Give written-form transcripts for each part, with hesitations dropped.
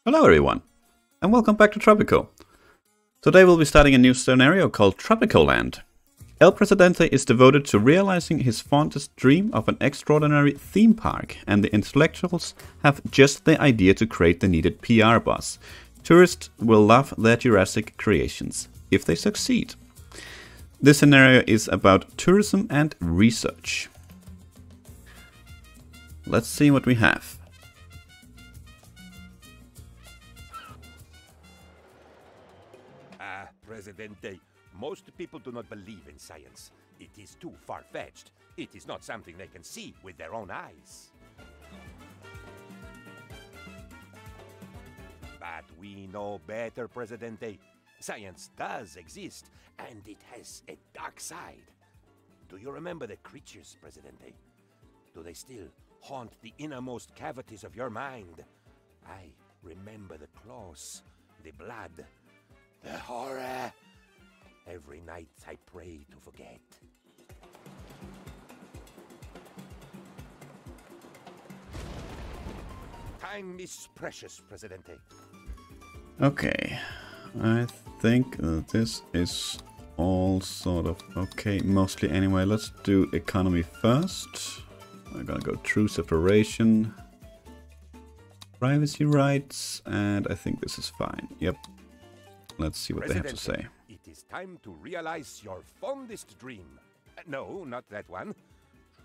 Hello everyone, and welcome back to Tropico. Today we'll be starting a new scenario called Tropicoland. El Presidente is devoted to realizing his fondest dream of an extraordinary theme park, and the intellectuals have just the idea to create the needed PR buzz. Tourists will love their Jurassic creations, if they succeed. This scenario is about tourism and research. Let's see what we have. Presidente, most people do not believe in science. It is too far-fetched. It is not something they can see with their own eyes. But we know better, Presidente. Science does exist, and it has a dark side. Do you remember the creatures, Presidente? Do they still haunt the innermost cavities of your mind? I remember the claws, the blood, the horror. Every night I pray to forget. Time is precious, Presidente. Okay, I think this is all sort of okay, mostly anyway. Let's do economy first. I'm gonna go true separation, privacy rights, and I think this is fine. Yep. Let's see what they have to say. It is time to realize your fondest dream. No, not that one.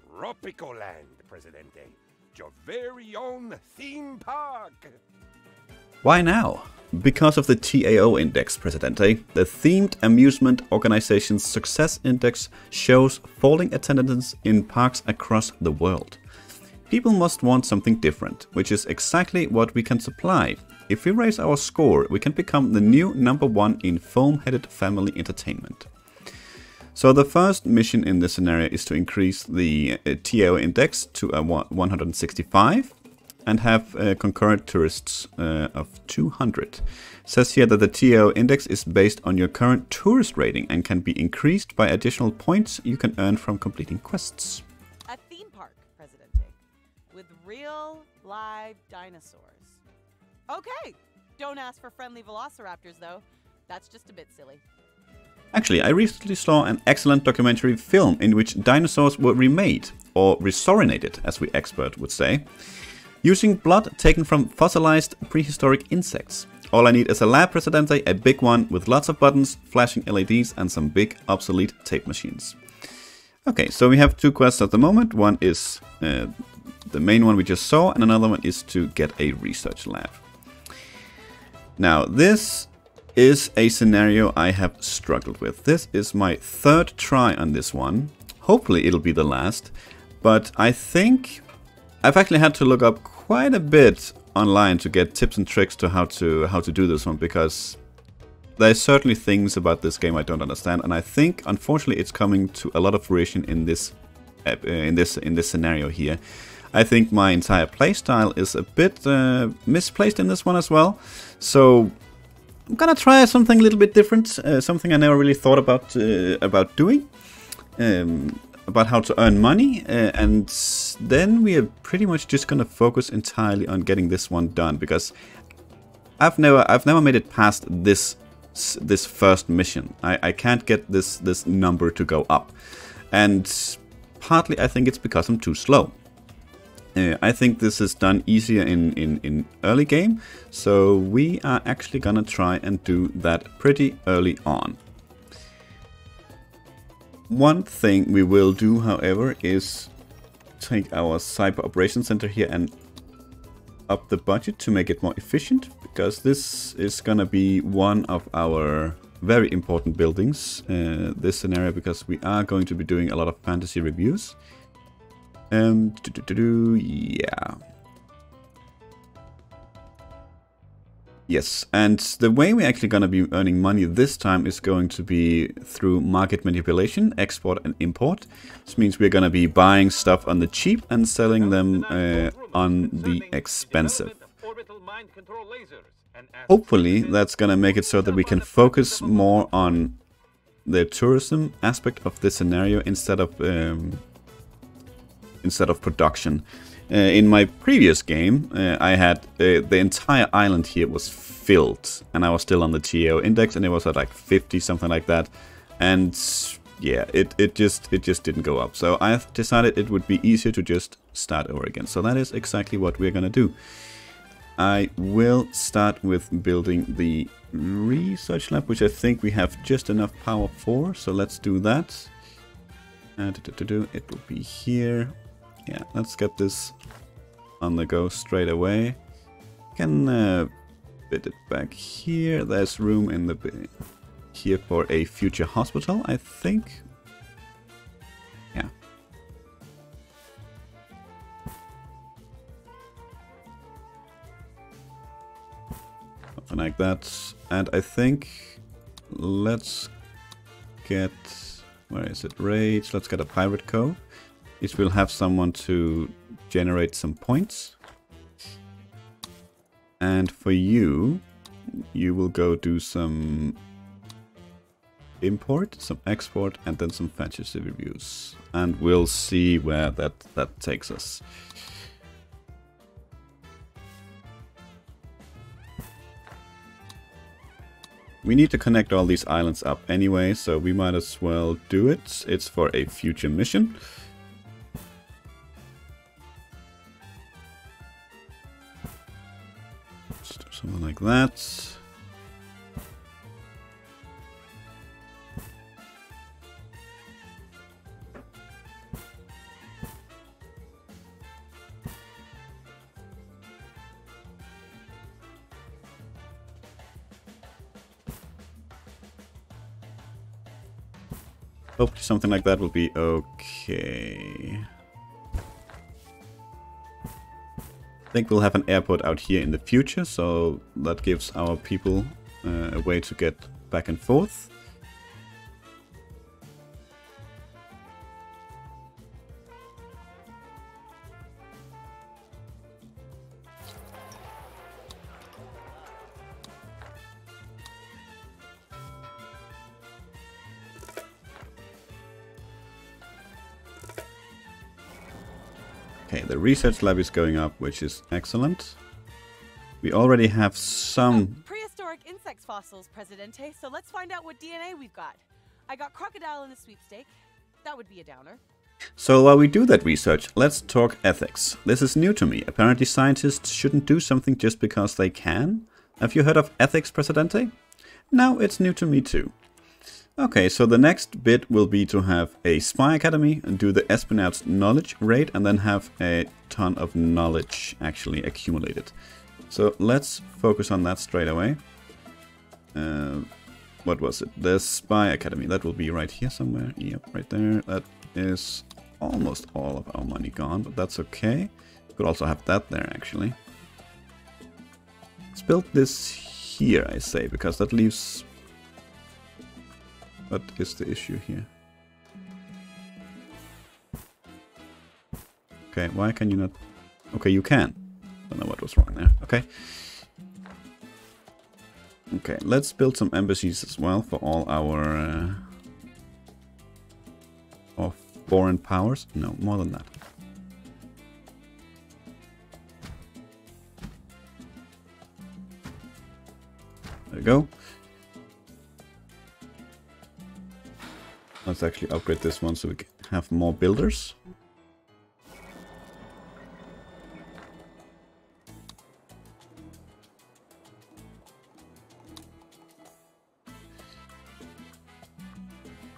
Tropicoland, Presidente. Your very own theme park. Why now? Because of the TAO index, Presidente. The Themed Amusement Organization's Success Index shows falling attendance in parks across the world. People must want something different, which is exactly what we can supply. If we raise our score, we can become the new #1 in foam-headed family entertainment. So the first mission in this scenario is to increase the TAO index to a 165 and have concurrent tourists of 200. It says here that the TAO index is based on your current tourist rating and can be increased by additional points you can earn from completing quests. A theme park, Presidente, with real live dinosaurs. Okay, don't ask for friendly velociraptors though. That's just a bit silly. Actually, I recently saw an excellent documentary film in which dinosaurs were remade, or resorinated as we expert would say, using blood taken from fossilized prehistoric insects. All I need is a lab, Presidente, a big one with lots of buttons, flashing LEDs and some big obsolete tape machines. Okay, so we have two quests at the moment. One is the main one we just saw, and another one is to get a research lab. Now, this is a scenario I have struggled with. This is my third try on this one. Hopefully it'll be the last, but I think I've actually had to look up quite a bit online to get tips and tricks to how to do this one, because there's certainly things about this game I don't understand, and I think unfortunately it's coming to a lot of fruition in this scenario here. I think my entire playstyle is a bit misplaced in this one as well. So I'm gonna try something a little bit different, something I never really thought about doing, about how to earn money, and then we are pretty much just gonna focus entirely on getting this one done, because I've never made it past this first mission. I can't get this number to go up, and partly I think it's because I'm too slow. I think this is done easier in early game, so we are actually gonna try and do that pretty early on. One thing we will do, however, is take our Cyber Operations Center here and up the budget to make it more efficient, because this is gonna be one of our very important buildings, this scenario, because we are going to be doing a lot of fantasy reviews. Yeah. Yes, and the way we're actually going to be earning money this time is going to be through market manipulation, export and import. This means we're going to be buying stuff on the cheap and selling them on the expensive. Hopefully that's going to make it so that we can focus more on the tourism aspect of this scenario instead of production. In my previous game, I had the entire island here was filled, and I was still on the GAO index, and it was at like 50, something like that. And yeah, it just didn't go up. So I decided it would be easier to just start over again. So that is exactly what we're gonna do. I will start with building the research lab, which I think we have just enough power for. So let's do that. It will be here. Yeah, let's get this on the go straight away. Can bit it back here. There's room in the here for a future hospital, I think. Yeah. Something like that. And I think let's get, where is it? Rage. Let's get a pirate co. It will have someone to generate some points. And for you, you will go do some import, some export, and then some fantasy reviews. And we'll see where that takes us. We need to connect all these islands up anyway, so we might as well do it. It's for a future mission. Let's do something like that. Hopefully something like that will be okay. I think we'll have an airport out here in the future, so that gives our people a way to get back and forth. Okay, the research lab is going up, which is excellent. We already have some... prehistoric insect fossils, Presidente, so let's find out what DNA we've got. I got crocodile in the sweepstake. That would be a downer. So while we do that research, let's talk ethics. This is new to me. Apparently scientists shouldn't do something just because they can. Have you heard of ethics, Presidente? No, it's new to me too. Okay, so the next bit will be to have a spy academy and do the espionage knowledge rate and then have a ton of knowledge actually accumulated. So let's focus on that straight away. What was it? The spy academy. That will be right here somewhere. Yep, right there. That is almost all of our money gone, but that's okay. We could also have that there actually. Let's build this here, I say, because that leaves... What is the issue here? Okay, why can you not... Okay, you can. Don't know what was wrong there. Okay. Okay, let's build some embassies as well for all our foreign powers. No, more than that. There we go. Let's actually upgrade this one so we can have more builders.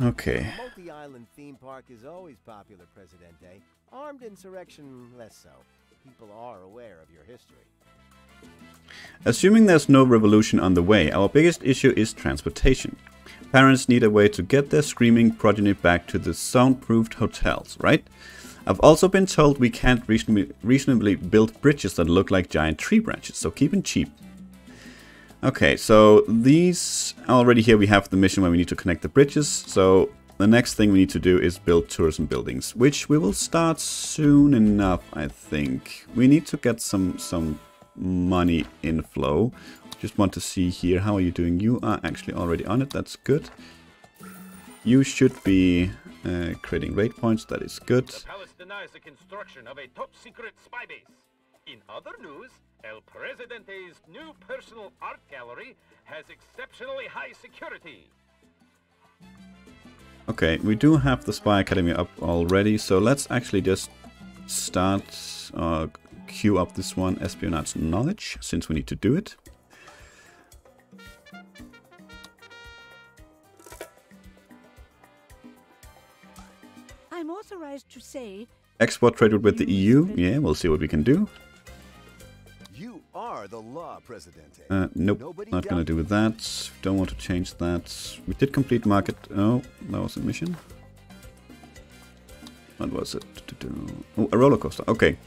Okay. Multi-island theme park is always popular, Presidente. Armed insurrection, less so. People are aware of your history. Assuming there's no revolution on the way, our biggest issue is transportation. Parents need a way to get their screaming progeny back to the soundproofed hotels, right? I've also been told we can't reasonably build bridges that look like giant tree branches, so keep them cheap. Okay, so these... Already here we have the mission where we need to connect the bridges, so the next thing we need to do is build tourism buildings, which we will start soon enough, I think. We need to get some money inflow. Just want to see here, how are you doing? You are actually already on it, that's good. You should be creating rate points, that is good. The organize the construction of a top-secret spy base. In other news, El Presidente's new personal art gallery has exceptionally high security. Okay, we do have the Spy Academy up already, so let's actually just start, queue up this one, Espionage Knowledge, since we need to do it. I'm authorized to say... Export trade with the EU, yeah, we'll see what we can do. You are the law, Presidente. Nope, not gonna do with that. Don't want to change that. We did complete market. Oh, that was a mission. What was it? Oh, a roller coaster. Okay.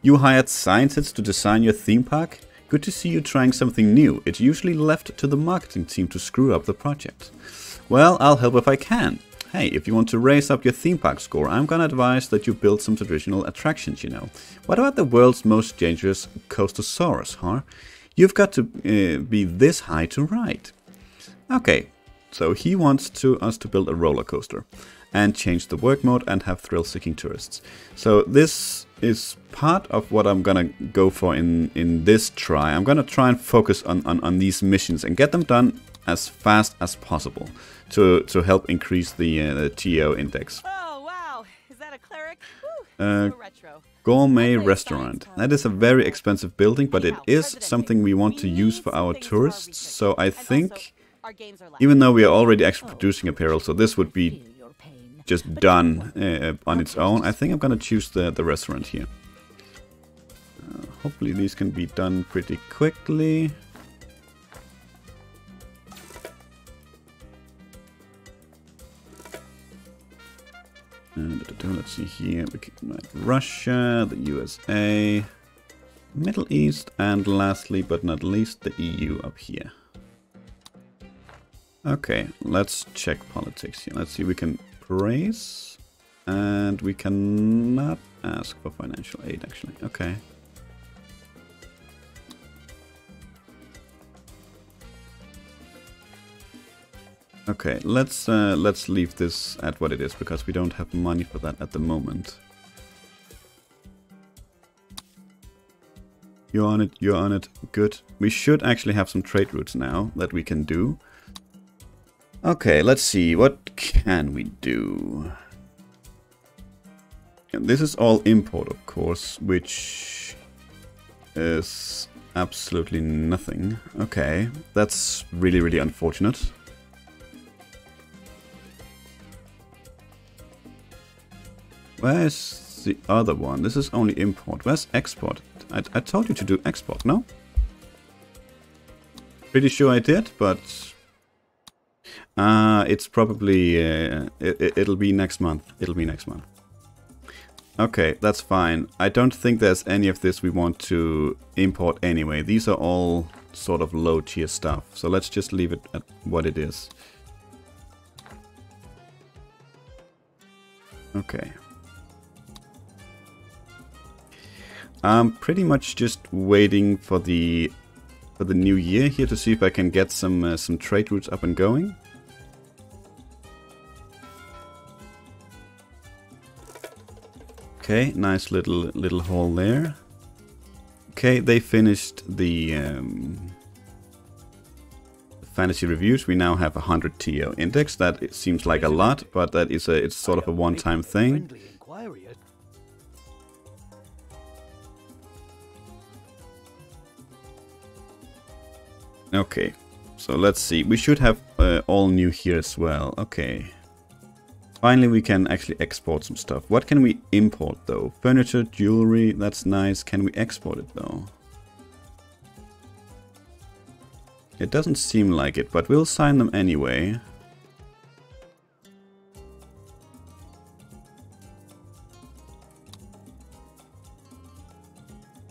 You hired scientists to design your theme park? Good to see you trying something new. It's usually left to the marketing team to screw up the project. Well, I'll help if I can. Hey, if you want to raise up your theme park score, I'm gonna advise that you build some traditional attractions, you know. What about the world's most dangerous Coastosaurus, huh? You've got to be this high to ride. Okay, so he wants us to build a roller coaster and change the work mode and have thrill-seeking tourists. So this is part of what I'm gonna go for in this try. I'm gonna try and focus on these missions and get them done as fast as possible to help increase the TO index. Oh, wow. Is that a cleric? Whew, so retro. Gourmet restaurant. That is a very expensive building, but it is something we want to use for our tourists. So I think, even though we are already actually producing apparel, so this would be just done on its own, I think I'm gonna choose the restaurant here. Hopefully these can be done pretty quickly. Let's see here. We can write Russia, the USA, Middle East, and lastly but not least the EU up here. Okay, let's check politics here. Let's see, we can praise, and we cannot ask for financial aid actually. Okay. Okay, let's leave this at what it is, because we don't have money for that at the moment. You're on it, you're on it. Good. We should actually have some trade routes now that we can do. Okay, let's see. What can we do? And this is all import, of course, which is absolutely nothing. Okay, that's really, really unfortunate. Where's the other one? This is only import. Where's export? I told you to do export, no? Pretty sure I did, but... it's probably... it'll be next month. It'll be next month. Okay, that's fine. I don't think there's any of this we want to import anyway. These are all sort of low tier stuff. So let's just leave it at what it is. Okay. I'm pretty much just waiting for the new year here to see if I can get some trade routes up and going. Okay, nice little haul there. Okay, they finished the fantasy reviews. We now have 100 TO index. That it seems like a lot, but that is it's sort of a one-time thing. Okay, so let's see. We should have all new here as well. Okay. Finally, we can actually export some stuff. What can we import, though? Furniture, jewelry, that's nice. Can we export it, though? It doesn't seem like it, but we'll sign them anyway.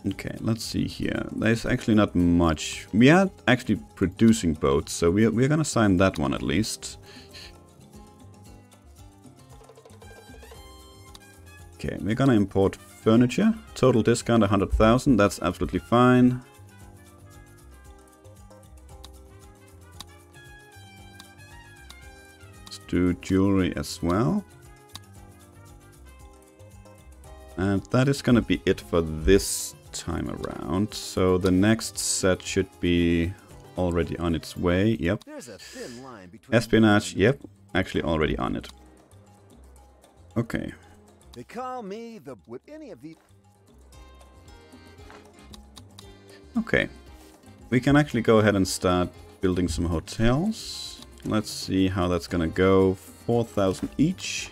Okay, let's see here. There's actually not much. We are actually producing boats, so we're gonna sign that one at least. Okay, we're gonna import furniture. Total discount 100,000. That's absolutely fine. Let's do jewelry as well. And that is gonna be it for this time around. So the next set should be already on its way. Yep. There's a thin line between Espionage. Yep. Actually already on it. Okay. They call me the with any of these. Okay. We can actually go ahead and start building some hotels. Let's see how that's gonna go. 4,000 each.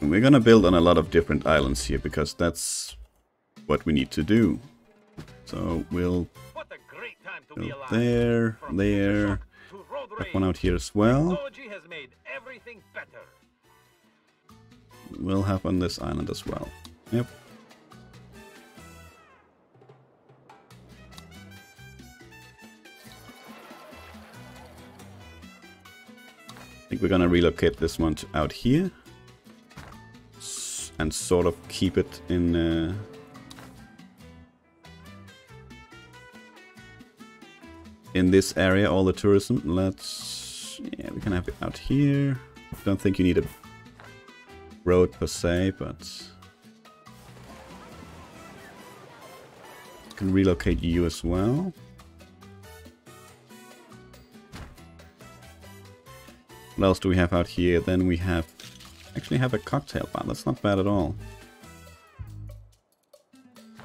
And we're gonna build on a lot of different islands here because that's what we need to do. So we'll What a great time to be build alive. there, From there. shock to road Have rage, one out here as well. technology has made everything better. We'll have on this island as well. Yep. I think we're gonna relocate this one to out here. And sort of keep it in this area, all the tourism. Yeah, we can have it out here. Don't think you need a road per se, but can relocate you as well. What else do we have out here? Then we have actually have a cocktail bar. That's not bad at all.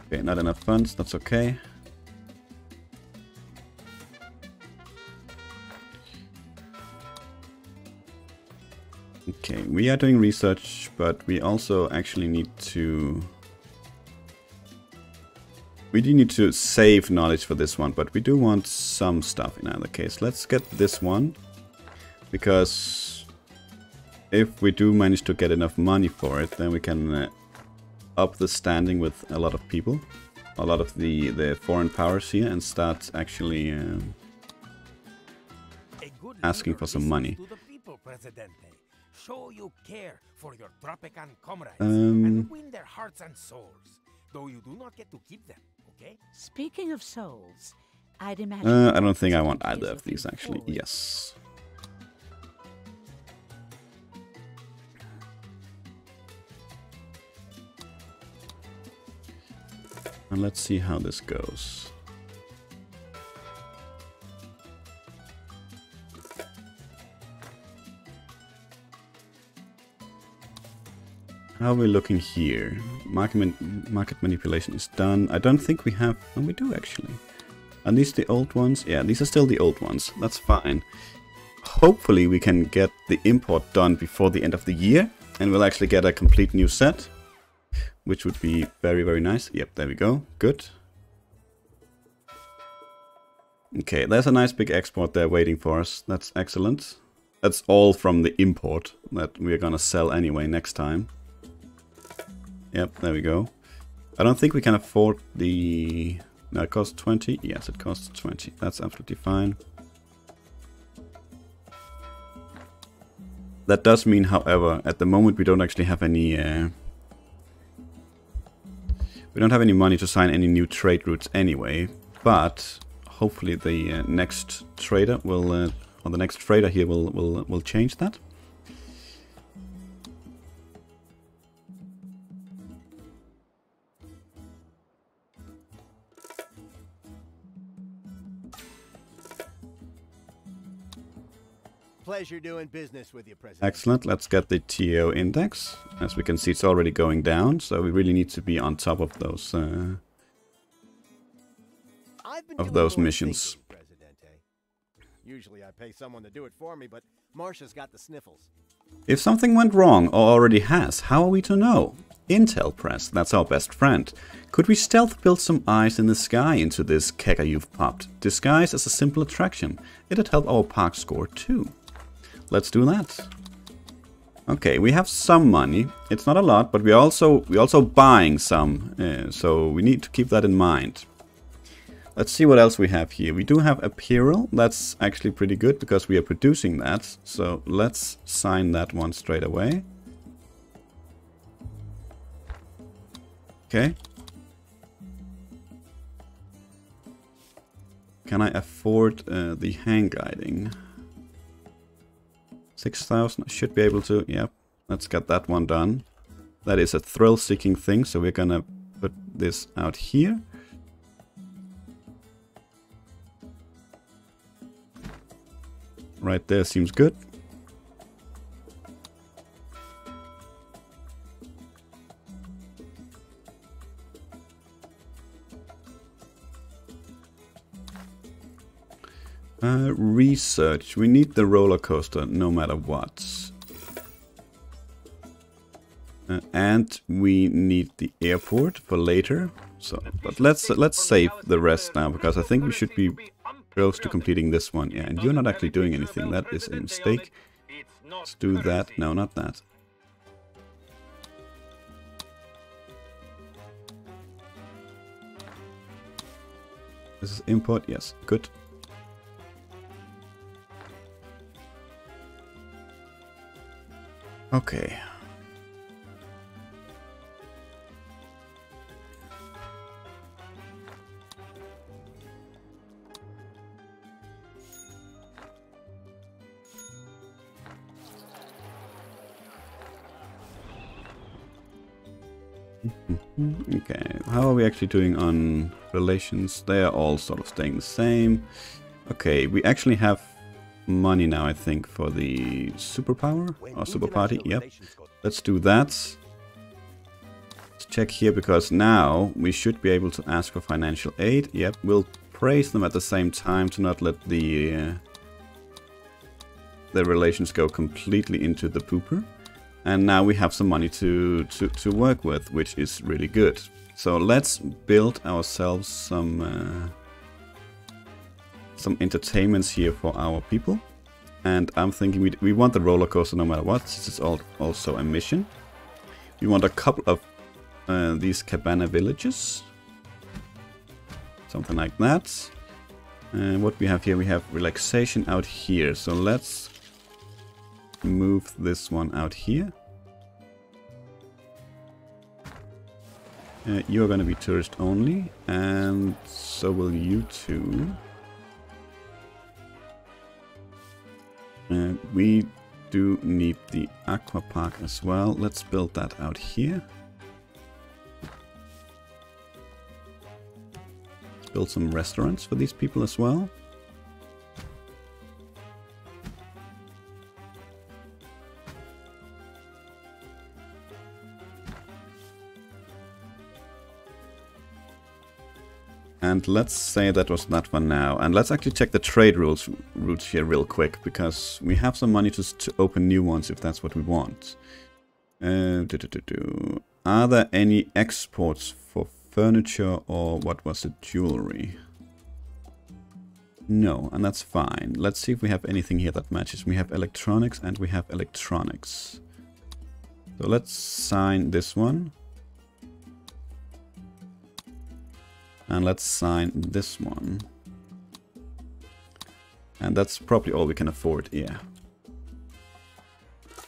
Okay, not enough funds. That's okay. Okay, we are doing research, but we also actually need to... We do need to save knowledge for this one, but we do want some stuff in either case. Let's get this one, because if we do manage to get enough money for it, then we can up the standing with a lot of people, a lot of the foreign powers here, and start actually asking for some money. Show you care for your Tropican comrades and win their hearts and souls, though you do not get to keep them, okay? Speaking of souls, I'd imagine... I don't think I want either of these, actually. Yes. And let's see how this goes. How are we looking here? Market manipulation is done. I don't think we have... Oh, we do actually. Are these the old ones? Yeah, these are still the old ones. That's fine. Hopefully we can get the import done before the end of the year. And we'll actually get a complete new set. Which would be very, very nice. Yep, there we go. Good. Okay, there's a nice big export there waiting for us. That's excellent. That's all from the import that we're gonna sell anyway next time. Yep, there we go. I don't think we can afford the... No, it costs 20. Yes, it costs 20. That's absolutely fine. That does mean, however, at the moment we don't actually have any... we don't have any money to sign any new trade routes anyway. But hopefully the next trader will... or the next trader here will change that. Pleasure doing business with you, President. Excellent. Let's get the TO index. As we can see, it's already going down, so we really need to be on top of those missions. Presidente. Usually I pay someone to do it for me, but Marcia's got the sniffles. If something went wrong, or already has, how are we to know? Intel Press, that's our best friend. Could we stealth build some eyes in the sky into this kegger you've popped? Disguise as a simple attraction. It'd help our park score too. Let's do that. Okay, we have some money. It's not a lot, but we're also buying some, so we need to keep that in mind. Let's see what else we have here. We do have Apparel. That's actually pretty good because we are producing that. So let's sign that one straight away. Okay. Can I afford the hang gliding? 6,000. I should be able to. Yep. Let's get that one done. That is a thrill-seeking thing, so we're gonna put this out here. Right there seems good. Research. We need the roller coaster no matter what. And we need the airport for later. So, but let's save the rest now, because I think we should be close to completing this one. Yeah, and you're not actually doing anything. That is a mistake. Let's do that. No, not that. This is import. Yes, good. Okay. Okay, how are we actually doing on relations? They are all sort of staying the same. Okay, we actually have money now, I think, for the superpower or super party. Yep, let's do that. Let's check here, because now we should be able to ask for financial aid. Yep, we'll praise them at the same time to not let the relations go completely into the pooper. And now we have some money to work with, which is really good. So let's build ourselves some entertainments here for our people. And I'm thinking we want the roller coaster no matter what. This is also a mission. We want a couple of these cabana villages. Something like that. And what we have here, we have relaxation out here. So let's move this one out here. You're going to be tourist only, and so will you too. We do need the aqua park as well. Let's build that out here. Let's build some restaurants for these people as well. And let's say that was that one now. And let's actually check the trade routes here real quick, because we have some money to open new ones if that's what we want. Are there any exports for furniture or what was it, jewelry? No, and that's fine. Let's see if we have anything here that matches. We have electronics and we have electronics. So let's sign this one. And let's sign this one. And that's probably all we can afford, yeah.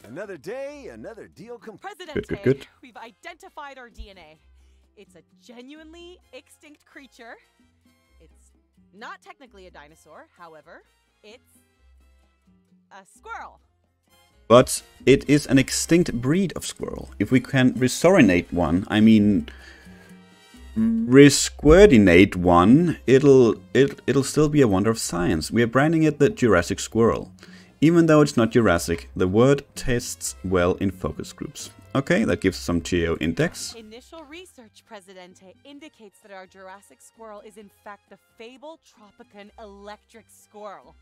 Another day, another deal complete. Presidente, good. We've identified our DNA. It's a genuinely extinct creature. It's not technically a dinosaur, however, it's a squirrel. But it is an extinct breed of squirrel. If we can resorinate one, I mean, resquirtinate one, it'll still be a wonder of science. We are branding it the Jurassic squirrel. Even though it's not Jurassic, the word tastes well in focus groups. Okay, that gives some geo index. Initial research, Presidente, indicates that our Jurassic squirrel is in fact the fabled Tropican electric squirrel.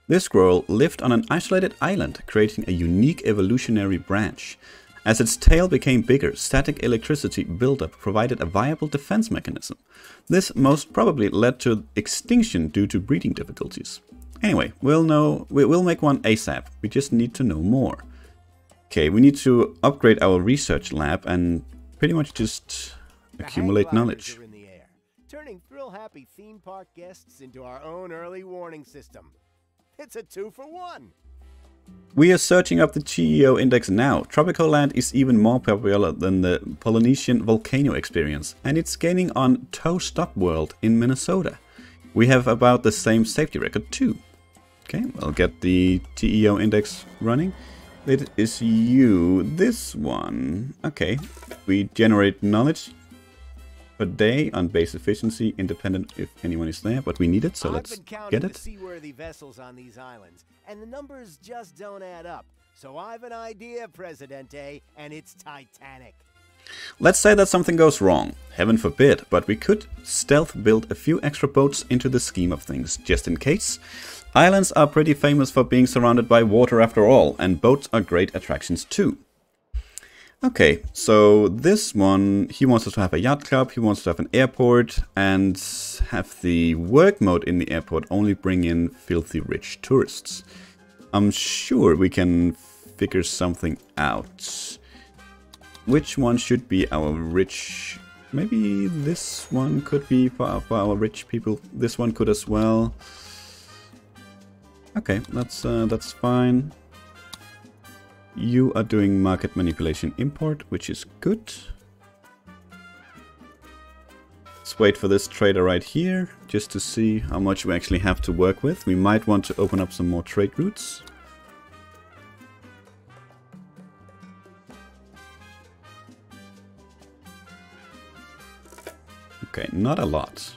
This squirrel lived on an isolated island, creating a unique evolutionary branch. As its tail became bigger, static electricity buildup provided a viable defense mechanism. This most probably led to extinction due to breeding difficulties. Anyway, we'll make one ASAP. We just need to know more. Okay, we need to upgrade our research lab and pretty much just accumulate knowledge. Are in the air, turning thrill-happy theme park guests into our own early warning system. It's a 2-for-1. We are searching up the GEO index now. Tropicoland is even more popular than the Polynesian volcano experience, and it's gaining on Toe Stop World in Minnesota. We have about the same safety record too. Okay, I'll get the GEO index running. It is you. This one. Okay. We generate knowledge per day on base efficiency, independent if anyone is there, but we need it, so let's get it. I've been counting the seaworthy vessels on these islands, and the numbers just don't add up. So I've an idea, Presidente, and it's Titanic. Let's say that something goes wrong. Heaven forbid, but we could stealth build a few extra boats into the scheme of things, just in case. Islands are pretty famous for being surrounded by water after all, and boats are great attractions too. Okay, so this one, he wants us to have a yacht club, he wants to have an airport, and have the work mode in the airport only bring in filthy rich tourists. I'm sure we can figure something out. Which one should be our rich... Maybe this one could be for our rich people. This one could as well. Okay, that's fine. You are doing market manipulation import, which is good. Let's wait for this trader right here, just to see how much we actually have to work with. We might want to open up some more trade routes. Okay, not a lot.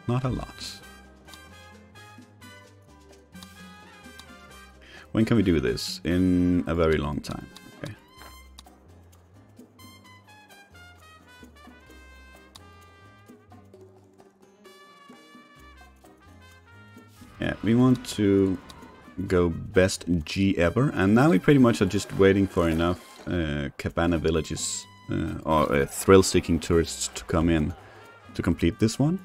Not a lot. When can we do this? In a very long time. Okay. Yeah, we want to go best G ever, and now we pretty much are just waiting for enough cabana villages or thrill-seeking tourists to come in to complete this one.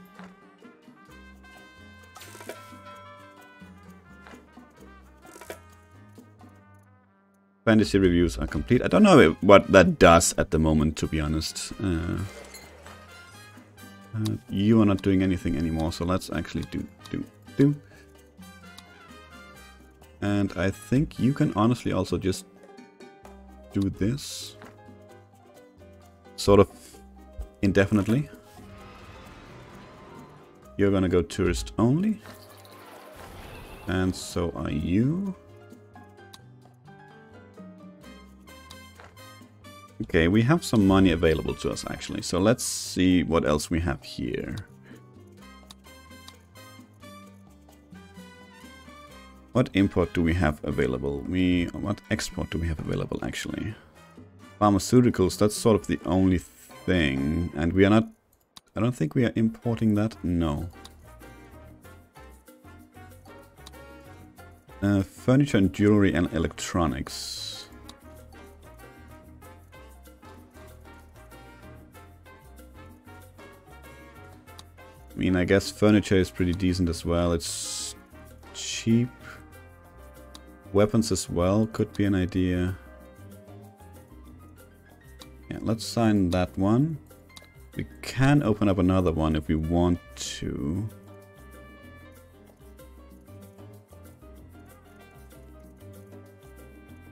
Fantasy reviews are complete. I don't know what that does at the moment, to be honest. You are not doing anything anymore, so let's actually do. And I think you can honestly also just do this. Sort of indefinitely. You're gonna go tourist only. And so are you. Okay, we have some money available to us actually, so let's see what else we have here. What import do we have available? What export do we have available actually? Pharmaceuticals, that's sort of the only thing, and we are not... I don't think we are importing that, no. Furniture and jewelry and electronics. I mean, I guess furniture is pretty decent as well. It's cheap. Weapons as well could be an idea. Yeah, let's sign that one. We can open up another one if we want to.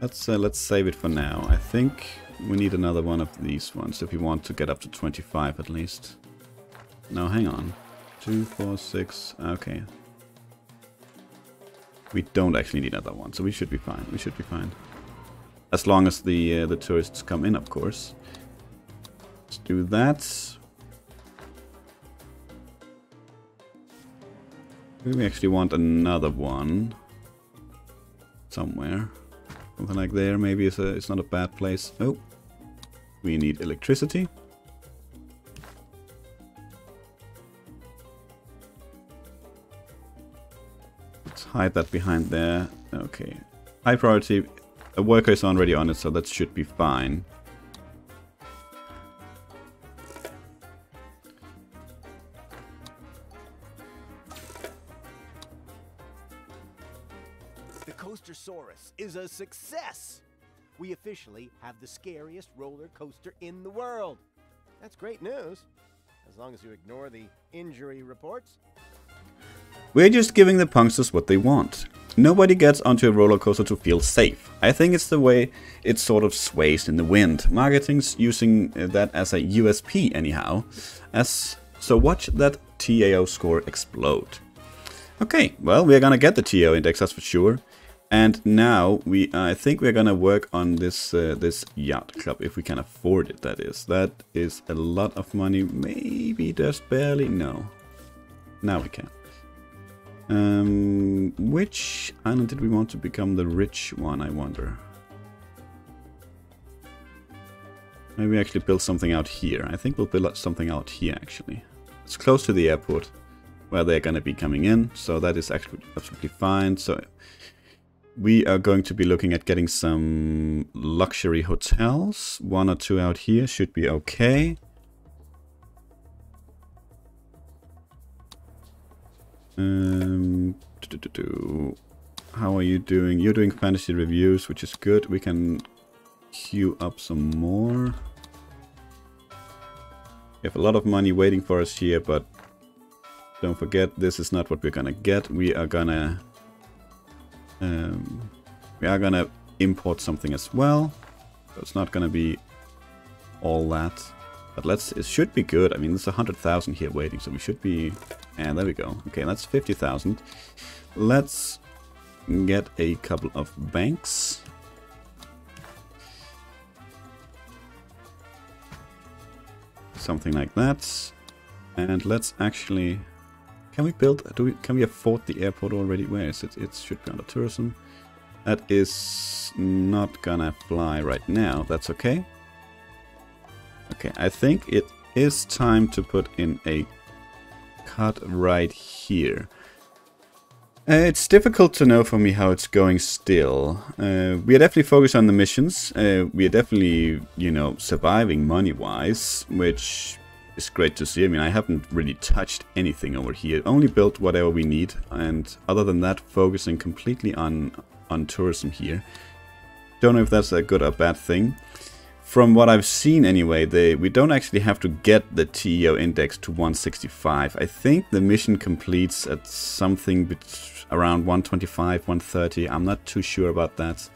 Let's save it for now. I think we need another one of these ones if we want to get up to 25 at least. No, hang on. 2, 4, 6. Okay. We don't actually need another one, so we should be fine. We should be fine. As long as the tourists come in, of course. Let's do that. We actually want another one somewhere. Something like there. Maybe it's not a bad place. Oh, we need electricity. Let's hide that behind there. Okay. High priority. A worker is already on it, so that should be fine. The Coastersaurus is a success! We officially have the scariest roller coaster in the world. That's great news, as long as you ignore the injury reports. We're just giving the punksters what they want. Nobody gets onto a roller coaster to feel safe. I think it's the way it sort of sways in the wind. Marketing's using that as a USP anyhow. So watch that TAO score explode. Okay, well, we're gonna get the TAO index, that's for sure. And now I think we're gonna work on this this yacht club if we can afford it. That is a lot of money. Maybe just barely. No. Now we can. Which island did we want to become the rich one? I wonder. Maybe actually build something out here. I think we'll build something out here actually. It's close to the airport where they're gonna be coming in, so that is actually absolutely fine. So we are going to be looking at getting some luxury hotels. 1 or 2 out here should be okay. How are you doing? You're doing fantasy reviews, which is good. We can queue up some more. We have a lot of money waiting for us here, but don't forget, this is not what we're gonna get. We are gonna import something as well. So it's not gonna be all that, but it should be good. I mean, there's 100,000 here waiting, so we should be. And there we go. Okay, that's 50,000. Let's get a couple of banks. Something like that. And let's actually. Can we build? Can we afford the airport already? Where is it? It should be under tourism. That is not gonna fly right now. That's okay. Okay, I think it is time to put in a cut right here. It's difficult to know for me how it's going still. We are definitely focused on the missions. We are definitely, you know, surviving money-wise, which is great to see. I mean, I haven't really touched anything over here. Only built whatever we need, and other than that, focusing completely on tourism here. Don't know if that's a good or bad thing. From what I've seen anyway, we don't actually have to get the TEO index to 165. I think the mission completes at something around 125, 130. I'm not too sure about that.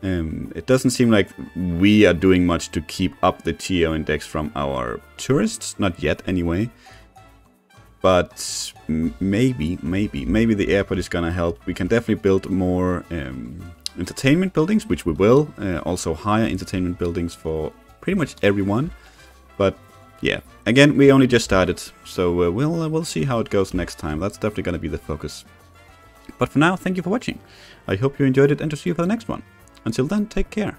It doesn't seem like we are doing much to keep up the TEO index from our tourists. Not yet anyway. But maybe the airport is gonna help. We can definitely build more entertainment buildings, which we will. Also higher entertainment buildings for pretty much everyone. But yeah, again, we only just started, so we'll see how it goes next time. That's definitely going to be the focus. But for now, thank you for watching. I hope you enjoyed it, and to see you for the next one. Until then, take care.